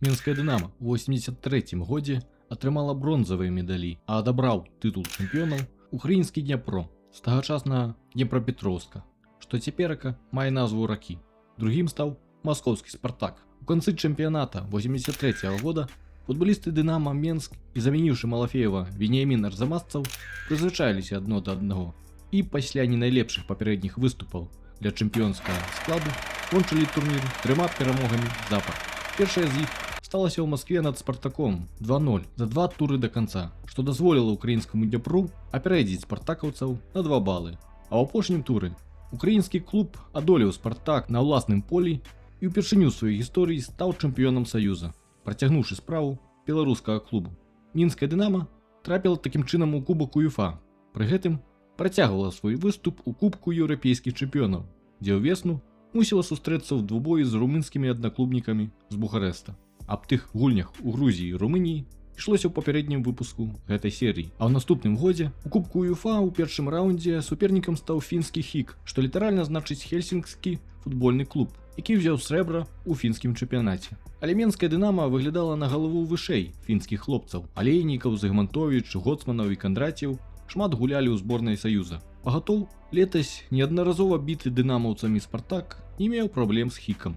Мінскае Дынамо ў 83 годзе атрымала бронзавыя медалі, а адабраў тытул чэмпіёнаў украінскі Дняпро з тагачаснага Днепрапетровска, што цяперака мае назву ракі. Другім стаў маскоўскі Спартак. У канцы чэмпіяната 83 года футбалісты Дынамо Менск і замяніўшы Малафеева Веніямін Арзамасцаў прызвычаіліся адно да аднаго і пасля не найлепшых папярэдніх выступаў для чэмпіёнскага складу кончылі турнір 3 перамогамі запар. Першая з іх сталася ў Маскве над Спартаком 2-0 за 2 туры да канца, што дазволіла украінскаму Дняпру апярэдзіць спартакаўцаў на 2 балы. А ў апошнім туры украінскі клуб адолеў Спартак на ўласным полі і ўпершыню ў сваёй гісторыі стаў чэмпіёнам Саюза, працягнуўшы справу беларускага клубу. Мінскае Дынамо трапіла такім чынам у кубак УЕФА, пры гэтым працягвала свой выступ у кубку еўрапейскіх чэмпіёнаў, дзе ўвесну мусіла сустрэцца ў двубоі з румынскімі аднаклубнікамі з Бухарэста. Аб тых гульнях у Грузіі і Румыніі ішлося ў папярэднім выпуску гэтай серыі. А ў наступным годзе у кубку УЕФА ў першым раўндзе супернікам стаў фінскі ХІК, што літаральна значыць хельсінкскі футбольны клуб, які ўзяў срэбра ў фінскім чэмпіянаце. Але Мінскае Дынамо выглядала на галаву вышэй фінскіх хлопцаў. Алейнікаў, Зыгмантовіч, Гоцманаў і Кандраціў шмат гулялі ў зборнай Саюза. Пагатоў, летась неаднаразова біты дынамаўцамі Спартак не меў праблем з ХІКам.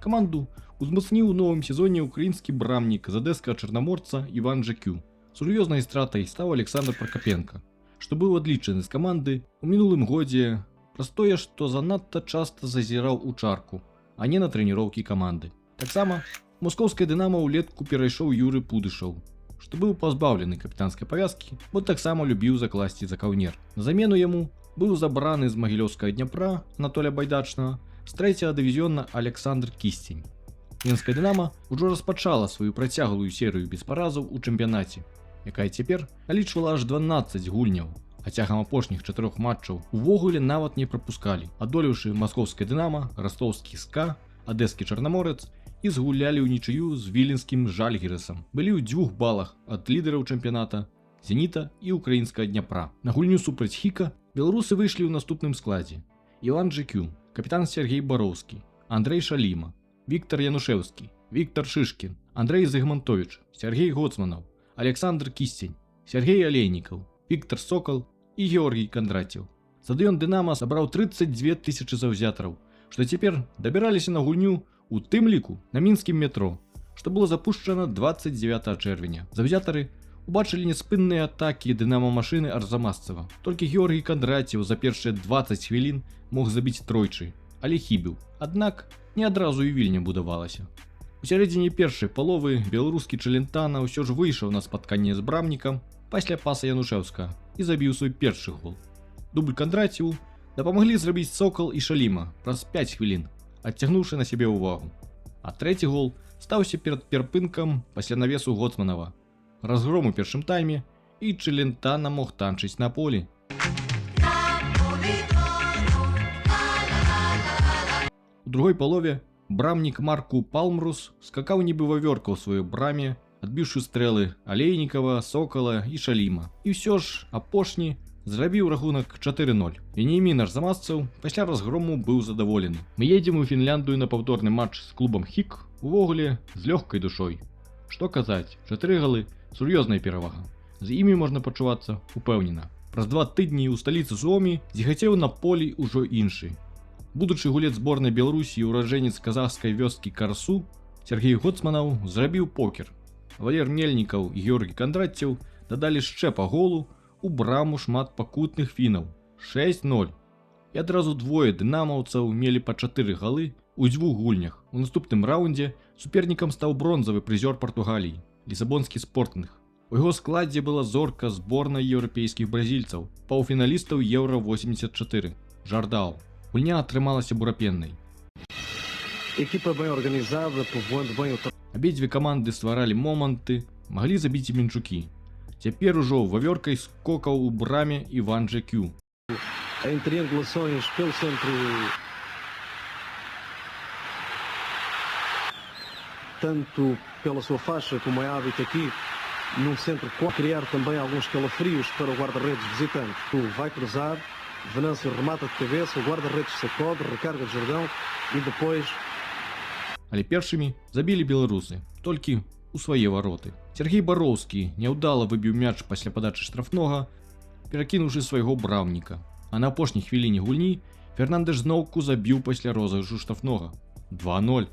Каманду узмацніў у новым сезоне украінскі брамнік з адэскага чарнаморца Іван Жакю. Сур'ёзнай стратай стаў Александр Пракапенка, што быў адлічаны з каманды ў мінулым годзе праз тое, што занадта часта зазіраў у чарку, а не на трэніроўкі каманды. Таксама маскоўскае Дынамо ўлетку перайшоў Юры Пудышаў, што быў пазбаўлены капітанскай павязкі, бо таксама любіў закласці за каўнер. На замену яму быў забраны з магілёўскага Дняпра Анатоля Байдачнага з 3-го дывізіёна Александр Кісцень. Мінскае Дынамо ўжо распачала сваю працяглую серыю без паразаў у чэмпіянаце, якая цяпер налічвала аж 12 гульняў, а цягам апошніх 4 матчаў увогуле нават не прапускалі, адолеўшы маскоўскае Дынамо, ростовскі СКА, адэскі Чарнаморец і згулялі ў нічыю з віленскім Жальгірасам. Былі ў 2 балах ад лідараў чэмпіяната Зеніта і украінскага Дняпра. На гульню супраць ХІКа беларусы выйшлі ў наступным складзе: Іван Жакю, капітан Сергей Бароўскі, Андрэй Шаліма, Віктор Янушэўскі, Віктор Шышкін, Андрэй Зыгмантовіч, Сергей Гоцманаў, Александр Кісцень, Сергей Алейнікаў, Віктор Сокал і Георгій Кандраціў. Стадыён Дынамо сабраў 32 тысячы заўзятараў, што цяпер дабіраліся на гульню у тым ліку на мінскім метро, што было запушчана 29 чэрвеня. Заўзятары убачылі неспынныя атакі дынама-машыны Арзамасцева. Толькі Георгій Кандраціў за першыя 20 хвілін мог забіць тройчы, але хібіў. Аднак не адразу і вільня будавалася. У сярэдзіне першай паловы беларускі Чалентана ўсё ж выйшаў на спатканне з брамнікам пасля паса Янушэўскага і забіў свой першы гол. Дубль Кандраціў дапамаглі зрабіць Сокал і Шаліма праз 5 хвілін, адцягнуўшы на сябе ўвагу. А трэці гол стаўся перад перапынкам пасля навесу Гоцманава. Разгром у першым тайме, і Чалентана мог танчыць на полі. У другой палове брамнік Марку Палмрус скакаў нібы вавёрка ў сваёй браме, адбіўшы стрэлы Алейнікава, Сокала і Шаліма. І ўсё ж апошні зрабіў рахунак 4-0. Веніямін Арзамасцаў пасля разгрому быў задаволены. Мы едзем у Фінляндыю на паўторны матч з клубам ХІК увогуле з лёгкай душой. Што казаць, 4 галы — сур'ёзная перавага. З імі можна пачувацца упэўнена. Праз 2 тыдні ў сталіцы Суомі зіхацеў на полі ўжо іншы. Будучы гулец зборнай Беларусі і ураджэнец казахскай вёскі Карсу, Сергей Гоцманаў зрабіў покер. Валер Мельнікаў і Георгій Кандраціў дадалі яшчэ па голу у браму шмат пакутных фінаў — 6-0. І адразу двое дынамаўцаў мелі па 4 галы ў 2 гульнях. У наступным раўндзе супернікам стаў бронзавы прызёр Партугаліі, лісабонскі Спортинг. У яго складзе была зорка зборнай еўрапейскіх бразільцаў, паўфіналістаў Еўра-84 Жардау. Гульня атрымалася бурапеннай. Абедзве каманды стваралі моманты, маглі забіць і мінчукі. Цяпер ужо вавёркай скокаў у браме Іван Жакю. Tanto pela sua faixa como é hábito aqui no centro, criar também alguns calafrios para o guarda-redes visitante. Vai cruzar, Venâncio remata de cabeça, o guarda-redes sacode, recarga de Jordão e depois... Але першымі забілі беларусы. толькі у свае вароты. Сергей Бароўскі няўдала выбіў мяч пасля падачы штрафнога, перакінуўшы свайго браўніка. А на апошняй хвіліне гульні Фернандэш зноўку забіў пасля розыгрышу штрафнога. 2-0.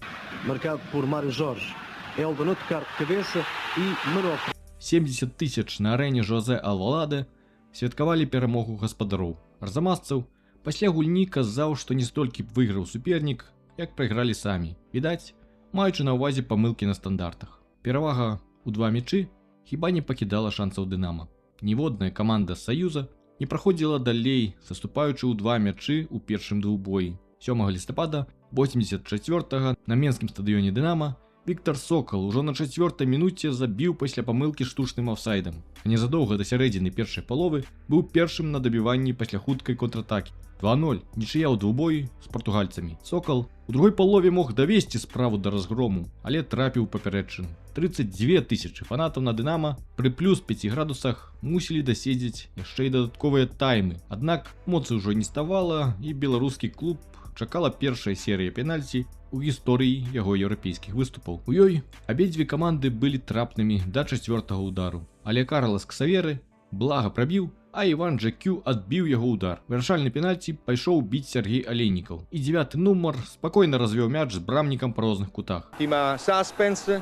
Marcado por Mário Jorge. Elba no tocar de cabeça e Maroco. 70 тысяч на арэне Жозе Алваладе святкавалі перамогу гаспадароў. Арзамасцаў пасля гульні казаў, што не столькі выйграў супернік, як прайгралі самі. Відаць, маючы на ўвазе памылкі на стандартах. Перавага ў 2 мячы хіба не пакідала шансаў Дынамо. Ніводная каманда з Саюза не праходзіла далей, саступаючы ў 2 мячы ў першым двубоі. 7 лістапада 84-го на менскім стадыёне Дынамо Віктор Сокал ужо на 4-й мінуце забіў пасля памылкі штучным офсайдам. Незадоўга да сярэдзіны першай паловы быў першым на дабіванні пасля хуткай контратакі. 2-0. Нічыя ў двубоі з партугальцамі. Сокал у другой палове мог давесці справу да разгрому, але трапіў папярэдчыну. 32 тысячы фанатаў на Дынамо пры плюс 5 градусах мусілі даседзець яшчэ і дадатковыя таймы. Аднак моцы ўжо не ставала, і беларускі клуб чакала першая серыя пенальці у гісторыі яго еўрапейскіх выступаў. У ёй абедзве каманды былі трапнымі да 4-го удару, але Карлас Ксаверы блага прабіў, а Іван Жакю адбіў яго удар. Вырашальны пенальці пайшоў біць Сергей Алейнікаў, і 9-й нумар спакойна развёў мяч з брамнікам па розных кутах. Ultima suspense,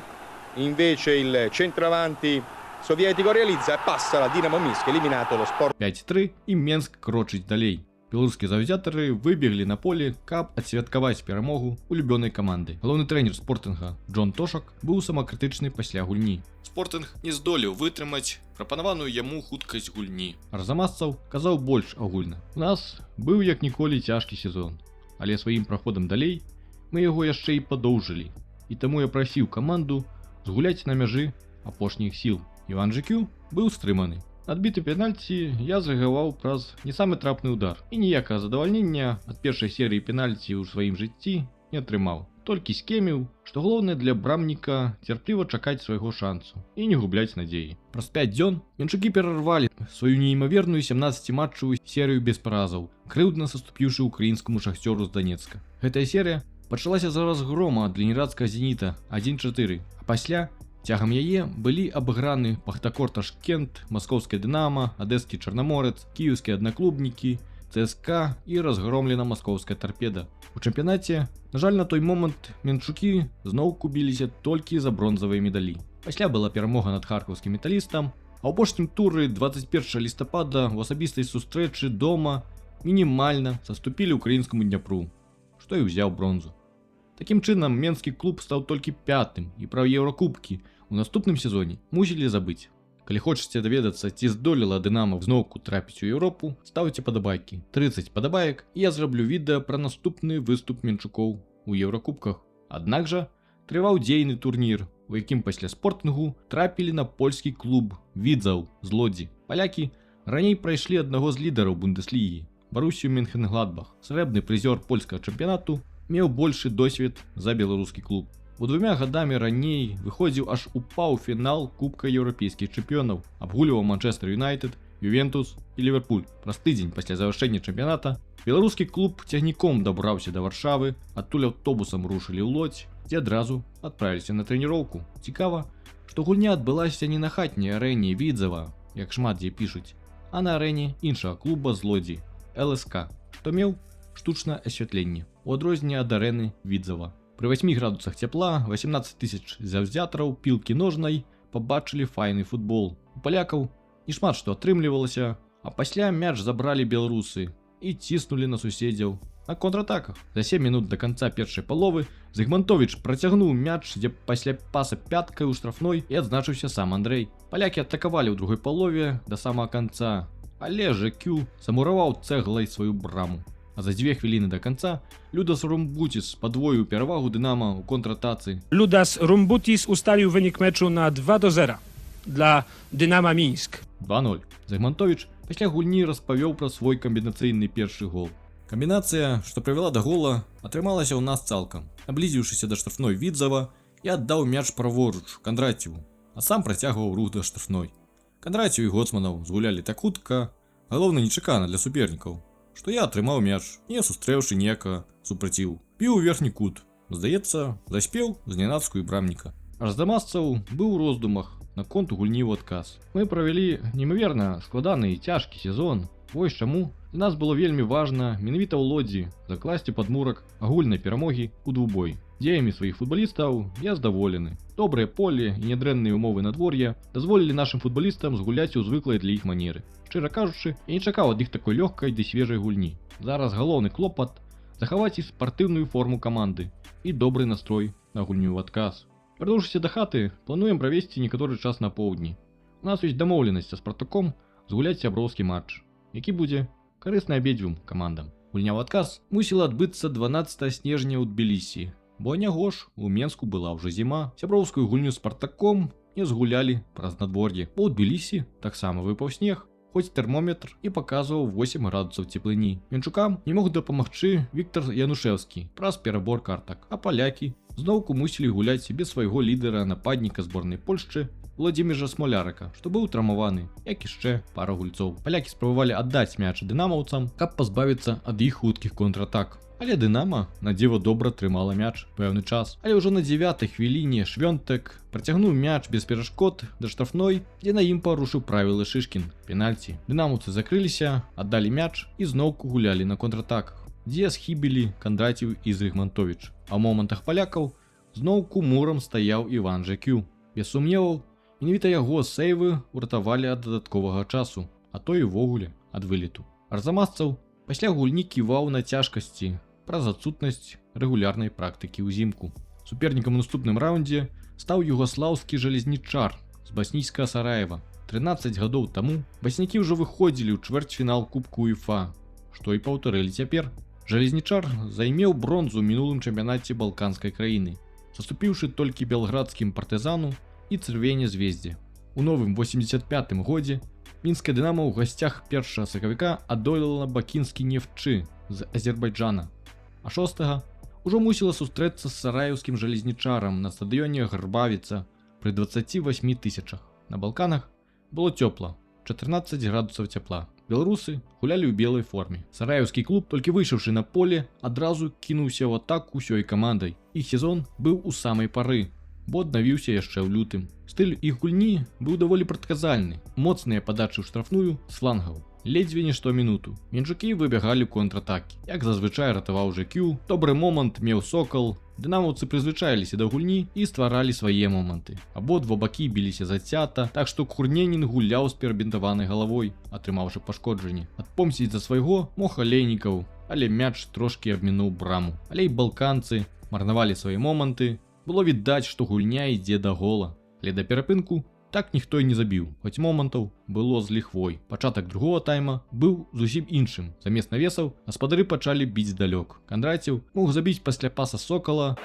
invece il centravanti sovietico realizza e passa la Dinamo Minsk, eliminato lo Sport. 5-3 і Менск крочыць далей. Беларускія заўзятары выбеглі на поле, каб адсвяткаваць перамогу улюбёнай каманды. Галоўны трэнер Спортинга Джон Тошак быў самакрытычны пасля гульні. Спортинг не здолеў вытрымаць прапанаваную яму хуткасць гульні. Арзамасцаў казаў больш агульна. У нас быў як ніколі цяжкі сезон, але сваім праходам далей мы яго яшчэ і падоўжылі. І таму я прасіў каманду згуляць на мяжы апошніх сіл. Іван Жакю быў стрыманы. Адбіты пенальці я загаваў праз не самы трапны удар, і ніякага задавальнення ад першай серыі пенальці ў сваім жыцці не атрымаў. Толькі скеміў, што галоўнае для брамніка цярпліва чакаць свайго шансу і не губляць надзеі. Праз 5 дзён менчукі перарвалі сваю неймаверную 17-матчавую серыю без паразаў, крыўдна саступіўшы ўкраінскаму шахцёру з Данецка. Гэтая серыя пачалася за разгрома ад ленінградскага Зеніта 1-4, а пасля цягам яе былі абыграны Пахтакор Ташкент, маскоўскае Дынамо, адэскі Чарнаморец, кіеўскія аднаклубнікі, ЦСКА і разгромлена маскоўская Тарпеда. У чэмпіянаце, на жаль, на той момант менчукі зноўку біліся толькі за бронзавыя медалі. Пасля была перамога над харкаўскім металістам, а ў апошнім туры 21 лістапада ў асабістай сустрэчы дома мінімальна саступілі ўкраінскаму Дняпру, што і ўзяў бронзу. Такім чынам, менскі клуб стаў толькі 5-м, і пра еўракубкі у наступным сезоне мусілі забыць. Калі хочаце даведацца, ці здолела Дынамо зноўку трапіць у Еўропу, ставце падабайкі. 30 падабаек, і я зраблю відэа пра наступны выступ менчукоў у еўракубках. Аднак жа трываў дзейны турнір, у якім пасля Спортингу трапілі на польскі клуб Відзаў з Лодзі. Палякі раней прайшлі аднаго з лідараў Бундеслігі, Барусію Менхенгладбах. Срэбны прызёр польскага чэмпіянату меў большы досвед за беларускі клуб. У 2 гадамі раней выходзіў аж у паўфінал Кубка еўрапейскіх чэмпіёнаў, абгуліваў Манчестер Юнайтед, Ювентус і Ліверпуль. Праз тыдзень пасля завяршэння чэмпіяната беларускі клуб цягніком дабраўся да Варшавы, адтуль аўтобусам рушылі ў Лодзь, дзе адразу адправіліся на трэніроўку. Цікава, што гульня адбылася не на хатняй арэне Відзава, як шмат дзе пішуць, а на арэне іншага клуба з Лодзі, ЛСК, што меў штучнае асвятленне, у адрозненне ад арэны Відзава. Пры 8 градусах цяпла 18 тысяч заўзятараў пілкі ножнай пабачылі файны футбол. У палякаў не шмат што атрымлівалася, а пасля мяч забралі беларусы і ціснулі на суседзяў на контратаках. За 7 мінут да канца першай паловы Зігмантовіч працягнуў мяч, дзе пасля паса пяткай у штрафной і адзначыўся сам Андрэй. Палякі атакавалі ў другой палове да самага канца, але Жакю замураваў цэглай сваю браму. А за 2 хвіліны да канца Людас Румбутис падвоіў перавагу Дынамо ў контратацы. Ludas Rumbutis ustalił wynik meczu na 2-0 dla Dynama Mińsk. 2-0. Зігмантовіч пасля гульні распавёў пра свой камбінацыйны першы гол. Камбінацыя, што прывяла да гола, атрымалася ў нас цалкам. Наблізіўшыся да штрафной Відзава, я аддаў мяч праворуч Кандраціўу, а сам працягваў рух да штрафной. Кандраціў і Гоцманаў згулялі так хутка, галоўна нечакана для супернікаў, што я атрымаў мяч, не сустрэўшы ніякага супраціву. Біў у верхні кут, здаецца, заспеў знянацку і брамніка. Арзамасцаў быў у роздумах наконт гульні ў адказ. Мы правялі немаверна складаны і цяжкі сезон. Вось чаму для нас было вельмі важна менавіта ў Лодзі закласці падмурак агульнай перамогі ў двубой. Дзеямі сваіх футбалістаў я здаволены. Добрае поле і нядрэнныя ўмовы надвор'я дазволілі нашым футбалістам згуляць у звыклай для іх манеры. Шчыра кажучы, я не чакаў ад іх такой лёгкай ды свежай гульні. Зараз галоўны клопат захаваць і спартыўную форму каманды і добры настрой на гульню ў адказ. Вярнуўшыся да хаты, плануем правесці некаторы час на поўдні. У нас ёсць дамоўленасць са Спартаком згуляць сяброўскі матч, які будзе карысны абедзвюм камандам. Гульня ў адказ мусіла адбыцца 12 снежня ў Тбілісі, бо няго ж у Менску была ўжо зіма. Сяброўскую гульню з Спартаком не згулялі праз надвор'е. У Тбілісі таксама выпаў снег, хоць тэрмометр і паказваў 8 градусаў цеплыні. Менчукам не мог дапамагчы Віктор Янушэўскі праз перабор картак, а палякі зноўку мусілі гуляць без свайго лідара нападніка зборнай Польшчы Владзіміра Смолярыка, што быў травмаваны, як яшчэ пара гульцоў. Палякі спрабавалі аддаць мяч дынамаўцам, каб пазбавіцца ад іх хуткіх контратак. Але Дынама на дзіва добра трымала мяч пэўны час. Але ўжо на 9-й хвіліне Швёнтек працягнуў мяч без перашкод да штрафной, дзе на ім парушыў правілы Шышкін. Пенальці. Дынамаўцы закрыліся, аддалі мяч і зноўку гулялі на контратаках, дзе схібілі Кандраціў і Зігмантовіч. А ў момантах палякаў зноўку мурам стаяў Іван Жекю. Без сумневаў, менавіта яго сейвы уратавалі ад дадатковага часу, а то і ўвогуле ад вылету. Арзамасцаў пасля гульні ківаў на цяжкасці праз адсутнасць рэгулярнай практыкі ўзімку. Супернікам у наступным раўндзе стаў югаслаўскі Жалезнічар з баснійскага Сараева. 13 гадоў таму баснякі ўжо выходзілі ў чвэрцьфінал Кубку УЕФА, што і паўтарылі цяпер. Жалезнічар займеў бронзу ў мінулым чэмпіянаце балканскай краіны, саступіўшы толькі белградскім партызану і Цырвене Звездзе. У новым 85-м годзе мінская Дынамо ў гасцях 1 сакавіка адолела бакінскі Нефчы з Азербайджана, а 6-га ўжо мусіла сустрэцца з сараеўскім Жалезнічарам на стадыёне Гарбавіца пры 28 тысячах. На Балканах было цёпла, 14 градусаў цяпла. Беларусы гулялі ў белай форме. Сараеўскі клуб, толькі выйшаўшы на поле, адразу кінуўся ў атаку ўсёй камандай. Іх сезон быў у самай пары, бо аднавіўся яшчэ ў лютым. Стыль іх гульні быў даволі прадказальны. Моцныя падачы ў штрафную з флангаў. Ледзьве не штомінуту. Менчукі выбягалі ў контратакі. Як зазвычай ратаваў Жекю, добры момант меў Сокал. Дынамаўцы прызвычаіліся да гульні і стваралі свае моманты. Абодва бакі біліся зацята, так што Курненін гуляў з перабінтаванай галавой, атрымаўшы пашкоджанне. Адпомсціць за свайго мог Алейнікаў, але мяч трошкі абмінуў браму. Але і балканцы марнавалі свае моманты. Было відаць, што гульня ідзе да гола. Але да перапынку так ніхто і не забіў, хоць момантаў было з ліхвой. Пачатак другого тайма быў зусім іншым. Замест навесаў гаспадары пачалі біць здалёк. Кандраціў мог забіць пасля паса Сокала.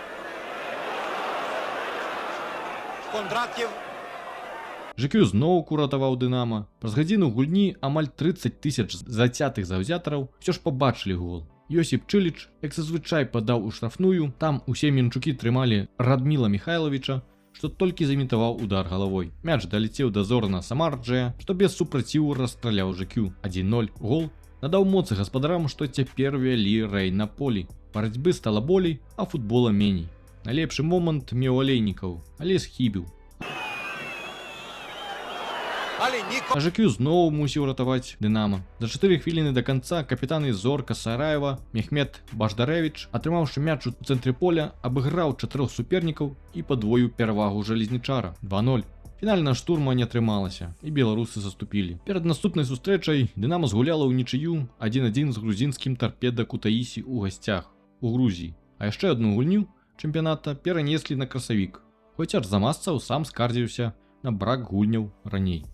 Жекю зноўку ратаваў Дынама. Праз гадзіну гульні амаль 30 тысяч зацятых заўзятараў усё ж пабачылі гол. Йосіп Чыліч, як зазвычай, падаў у штрафную. Там усе менчукі трымалі Радміла Міхайлавіча, што толькі замітаваў удар галавой. Мяч далецеў да Зорана Самарджыя, што без супраціву расстраляў Жекю. 1-0 гол надаў моцы гаспадарам, што цяпер вялі рэй на полі. Барацьбы стала болей, а футбола меней. Найлепшы момант меў Алейнікаў, але схібіў. А Жекю зноў мусіў ратаваць Дынама. За 4 хвіліны да канца капітан і зорка Сараева Мехмед Баждарэвіч, атрымаўшы мяч у цэнтры поля, абыграў 4 супернікаў і падвоіў перавагу Жалезнічара. 2-0. Фінальна штурма не атрымалася, і беларусы заступілі. Перад наступнай сустрэчай Дынама згуляла ў нічыю 1-1 з грузінскім Тарпеда Кутаісі ў гасцях у Грузіі. А яшчэ адну гульню чэмпіяната перанеслі на красавік, хоць арзамасцаў сам скардзіўся на брак гульняў раней.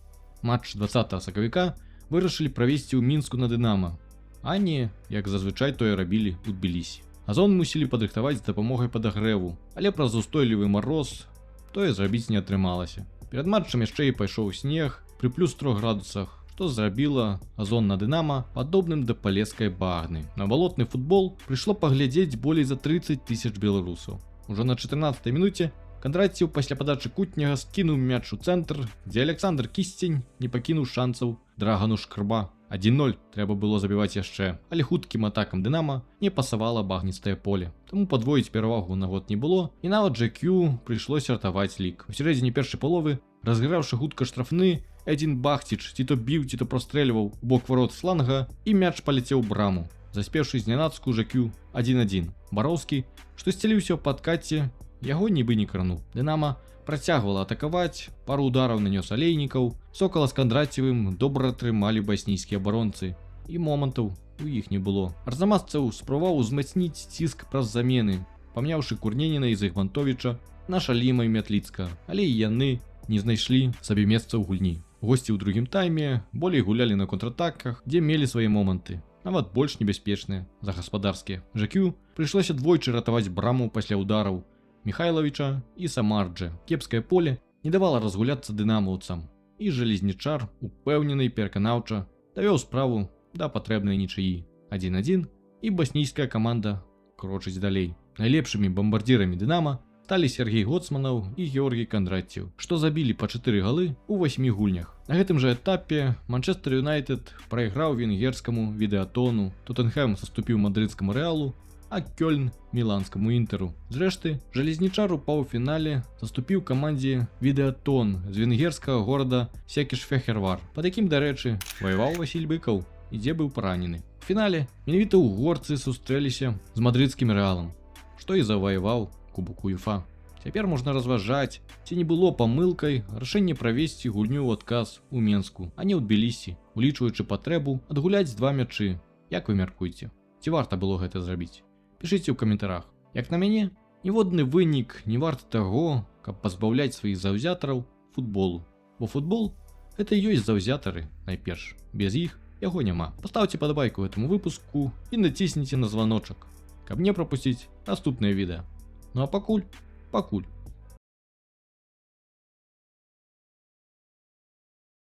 Матч 20 сакавіка вырашылі правесці ў Мінску на Дынама, а не, як зазвычай тое рабілі ў Тбілісі. Газон мусілі падрыхтаваць з дапамогай падагрэву, але праз устойлівы мароз тое зрабіць не атрымалася. Перад матчам яшчэ і пайшоў снег пры плюс 3 градусах, што зрабіла газон на Дынама падобным да палескай багны. На балотны футбол прыйшло паглядзець болей за 30 тысяч беларусаў. Ужо на 14-й мінуце Кандраціў пасля падачы Кутняга скінуў мяч у цэнтр, дзе Александр Кісцень не пакінуў шанцаў Драгану Шкрба. 1-0 трэба было забіваць яшчэ, але хуткім атакам Дынама не пасавала багністае поле. Таму падвоіць перавагу на год не было, і нават ЖК прыйшлося ратаваць лік. У сярэдзіне першай паловы, разграўшы хутка штрафны, Эдзін Бахціч ці то біў, ці то прастрэльваў у бок варот фланга, і мяч паляцеў у браму, заспеўшы знянацку ЖК 1-1. Бароўскі, што сцеліўся ў падкаце, яго нібы не крануў. Дынама працягвала атакаваць, пару удараў нанёс Алейнікаў, Сокала з Кандрацевым добра трымалі баснійскія абаронцы, і момантаў у іх не было. Арзамасцаў спрабаваў узмацніць ціск праз замены, памяўшы Курненіна і Зайгмантовіча на Шаліма і Мятліцка, але і яны не знайшлі сабе месца ў гульні. Госці ў другім тайме болей гулялі на контратаках, дзе мелі свае моманты, нават больш небяспечныя за гаспадарскія. ЖК прыйшлося двойчы ратаваць браму пасля удараў Михайловича і Самарджа. Кепскае поле не давала разгуляцца дынамаўцам, і Жалезнічар, упэўнены і пераканаўча, давёў справу да патрэбнай нічыі 1-1, і баснійская каманда крочыць далей. Найлепшымі бамбардзірамі Дынама сталі Сергей Гоцманаў і Георгій Кандраціў, што забілі па 4 галы ў 8 гульнях. На гэтым жа этапе Манчестер Юнайтед прайграў венгерскаму Відеатону, Тоттенхэм саступіў мадрыдскаму Рэалу, а Кёльн міланскаму Інтэру. Зрэшты, Жалезнічар у паўфінале саступіў камандзе Відеатон з венгерскага горада Секеш-Фехервар. Пад якім, дарэчы, ваяваў Васіль Быкаў і дзе быў паранены. У фінале менавіта угорцы сустрэліся з мадрыдскім Рэалам, што і заваяваў Кубок УЕФА. Цяпер можна разважаць, ці не было памылкай рашэнне правесці гульню ў адказ у Менску, а не ў Тбілісі, улічваючы патрэбу адгуляць 2 мячы. Як вы мяркуеце? Ці варта было гэта зрабіць? Пішыце ў каментарах. Як на мяне, ніводны вынік не варты таго, каб пазбаўляць сваіх заўзятараў футболу. Бо футбол – гэта і ёсць заўзятары, найперш. Без іх яго няма. Пастаўце падабайку гэтаму выпуску і націсніце на званочак, каб не прапусціць наступнае відэа. Ну а пакуль.